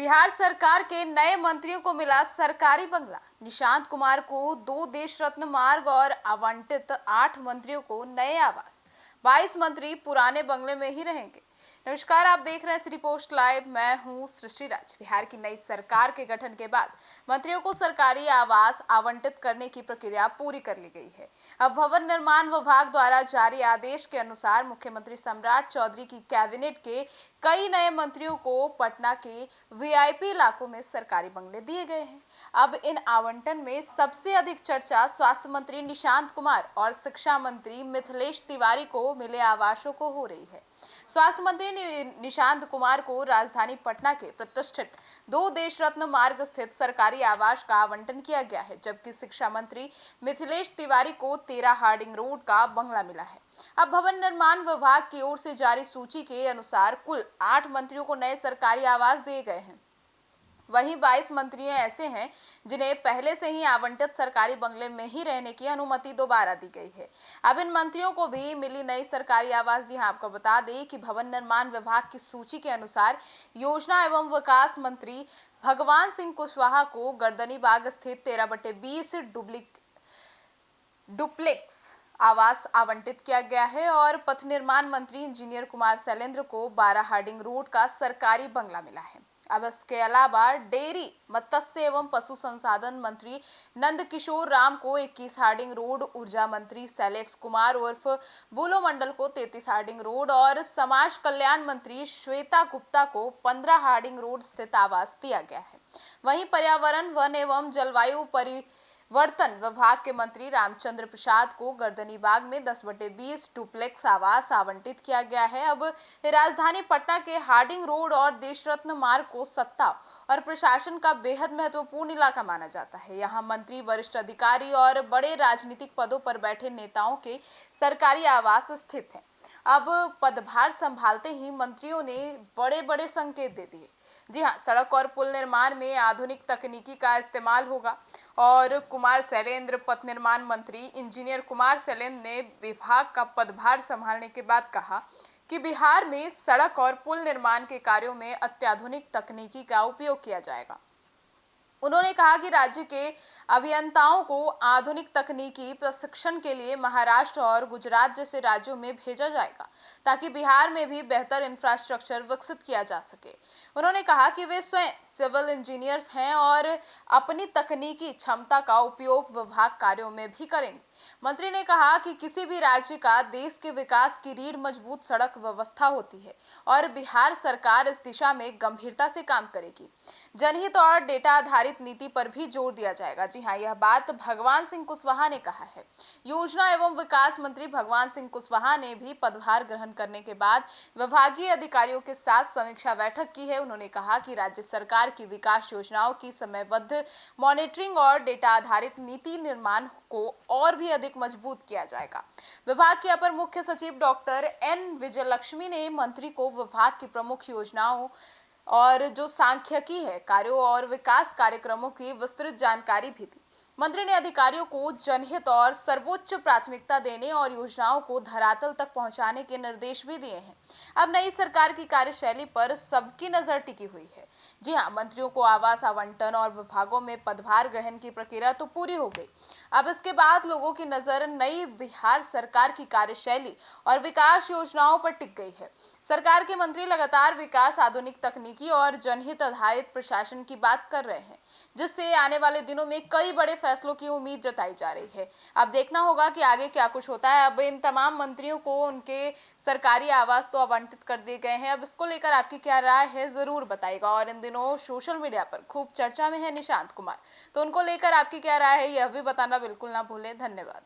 बिहार सरकार के नए मंत्रियों को मिला सरकारी बंगला। निशांत कुमार को 2 देश रत्न मार्ग और आवंटित 8 मंत्रियों को नए आवास। 22 मंत्री पुराने बंगले में ही रहेंगे। नमस्कार, आप देख रहे हैं सिटी पोस्ट लाइव। मैं हूं सृष्टि राज। बिहार की नई सरकार के गठन के बाद मंत्रियों को सरकारी आवास आवंटित करने की प्रक्रिया पूरी कर ली गई है। अब भवन निर्माण विभाग द्वारा जारी आदेश के अनुसार मुख्यमंत्री सम्राट चौधरी की कैबिनेट के कई नए मंत्रियों को पटना के वीआईपी इलाकों में सरकारी बंगले दिए गए हैं। अब इन आवंटन में सबसे अधिक चर्चा स्वास्थ्य मंत्री निशांत कुमार और शिक्षा मंत्री मिथिलेश तिवारी को मिले आवासों को हो रही है। स्वास्थ्य मंत्री निशांत कुमार को राजधानी पटना के प्रतिष्ठित 2 देश रत्न मार्ग स्थित सरकारी आवास का आवंटन किया गया है, जबकि शिक्षा मंत्री मिथिलेश तिवारी को 13 हार्डिंग रोड का बंगला मिला है। अब भवन निर्माण विभाग की ओर से जारी सूची के अनुसार कुल 8 मंत्रियों को नए सरकारी आवास दिए गए हैं। वहीं 22 मंत्री ऐसे हैं जिन्हें पहले से ही आवंटित सरकारी बंगले में ही रहने की अनुमति दोबारा दी गई है। अब इन मंत्रियों को भी मिली नई सरकारी आवास। जी हां, आपको बता दें कि भवन निर्माण विभाग की सूची के अनुसार योजना एवं विकास मंत्री भगवान सिंह कुशवाहा को गर्दनीबाग स्थित 13/20 डुप्लेक्स आवास आवंटित किया गया है और पथ निर्माण मंत्री इंजीनियर कुमार शैलेंद्र को 12 हार्डिंग रोड का सरकारी बंगला मिला है। अब इसके अलावा डेयरी, मत्स्य एवं पशु संसाधन मंत्री नंद किशोर राम को 21 हार्डिंग रोड, ऊर्जा मंत्री शैलेश कुमार उर्फ बुलो मंडल को 33 हार्डिंग रोड और समाज कल्याण मंत्री श्वेता गुप्ता को 15 हार्डिंग रोड स्थित आवास दिया गया है। वहीं पर्यावरण, वन एवं जलवायु परिवर्तन विभाग के मंत्री रामचंद्र प्रसाद को गर्दनीबाग में 10/20 डुप्लेक्स आवास आवंटित किया गया है। अब राजधानी पटना के हार्डिंग रोड और देश रत्न मार्ग को सत्ता और प्रशासन का बेहद महत्वपूर्ण इलाका माना जाता है। यहाँ मंत्री, वरिष्ठ अधिकारी और बड़े राजनीतिक पदों पर बैठे नेताओं के सरकारी आवास स्थित हैं। अब पदभार संभालते ही मंत्रियों ने बड़े बड़े संकेत दे दिए। जी हाँ, सड़क और पुल निर्माण में आधुनिक तकनीकी का इस्तेमाल होगा और कुमार शैलेंद्र, पथ निर्माण मंत्री इंजीनियर कुमार शैलेंद्र ने विभाग का पदभार संभालने के बाद कहा कि बिहार में सड़क और पुल निर्माण के कार्यों में अत्याधुनिक तकनीकी का उपयोग किया जाएगा। उन्होंने कहा कि राज्य के अभियंताओं को आधुनिक तकनीकी प्रशिक्षण के लिए महाराष्ट्र और गुजरात जैसे राज्यों में भेजा जाएगा, ताकि बिहार में भी बेहतर इंफ्रास्ट्रक्चर विकसित किया जा सके। उन्होंने कहा कि वे स्वयं सिविल इंजीनियर्स हैं और अपनी तकनीकी क्षमता का उपयोग विभाग कार्यों में भी करेंगे। मंत्री ने कहा कि किसी भी राज्य का देश के विकास की रीढ़ मजबूत सड़क व्यवस्था होती है और बिहार सरकार इस दिशा में गंभीरता से काम करेगी। जनहित और डेटा आधारित नीति पर भी जोर दिया जाएगा। जी हाँ, यह बात भगवान सिंह कुशवाहा ने कहा है। योजना एवं विकास मंत्री भगवान सिंह कुशवाहा ने भी पदभार ग्रहण करने के बाद विभागीय अधिकारियों के साथ समीक्षा बैठक की है। उन्होंने कहा कि राज्य सरकार की विकास योजनाओं की समयबद्ध मॉनिटरिंग और डेटा आधारित नीति निर्माण को और भी अधिक मजबूत किया जाएगा। विभाग के अपर मुख्य सचिव डॉक्टर एन विजयलक्ष्मी ने मंत्री को विभाग की प्रमुख योजनाओं और जो सांख्यिकी है, कार्यों और विकास कार्यक्रमों की विस्तृत जानकारी भी दी। मंत्री ने अधिकारियों को जनहित और सर्वोच्च प्राथमिकता देने और योजनाओं को धरातल तक पहुंचाने के निर्देश भी दिए हैं। अब नई सरकार की कार्यशैली पर सबकी नजर टिकी हुई है। जी हाँ, मंत्रियों को आवास आवंटन और विभागों में पदभार ग्रहण की प्रक्रिया तो पूरी हो गई। अब इसके बाद लोगों की नजर नई बिहार सरकार की कार्यशैली और विकास योजनाओं पर टिक गई है। सरकार के मंत्री लगातार विकास, आधुनिक तकनीकी और जनहित आधारित प्रशासन की बात कर रहे हैं, जिससे आने वाले दिनों में कई बड़े फैसलों की उम्मीद जताई जा रही है। अब देखना होगा कि आगे क्या कुछ होता है। अब इन तमाम मंत्रियों को उनके सरकारी आवास तो आवंटित कर दिए गए हैं। अब इसको लेकर आपकी क्या राय है, जरूर बताइएगा। और इन दिनों सोशल मीडिया पर खूब चर्चा में है निशांत कुमार, तो उनको लेकर आपकी क्या राय है, यह भी बताना बिल्कुल ना भूलें। धन्यवाद।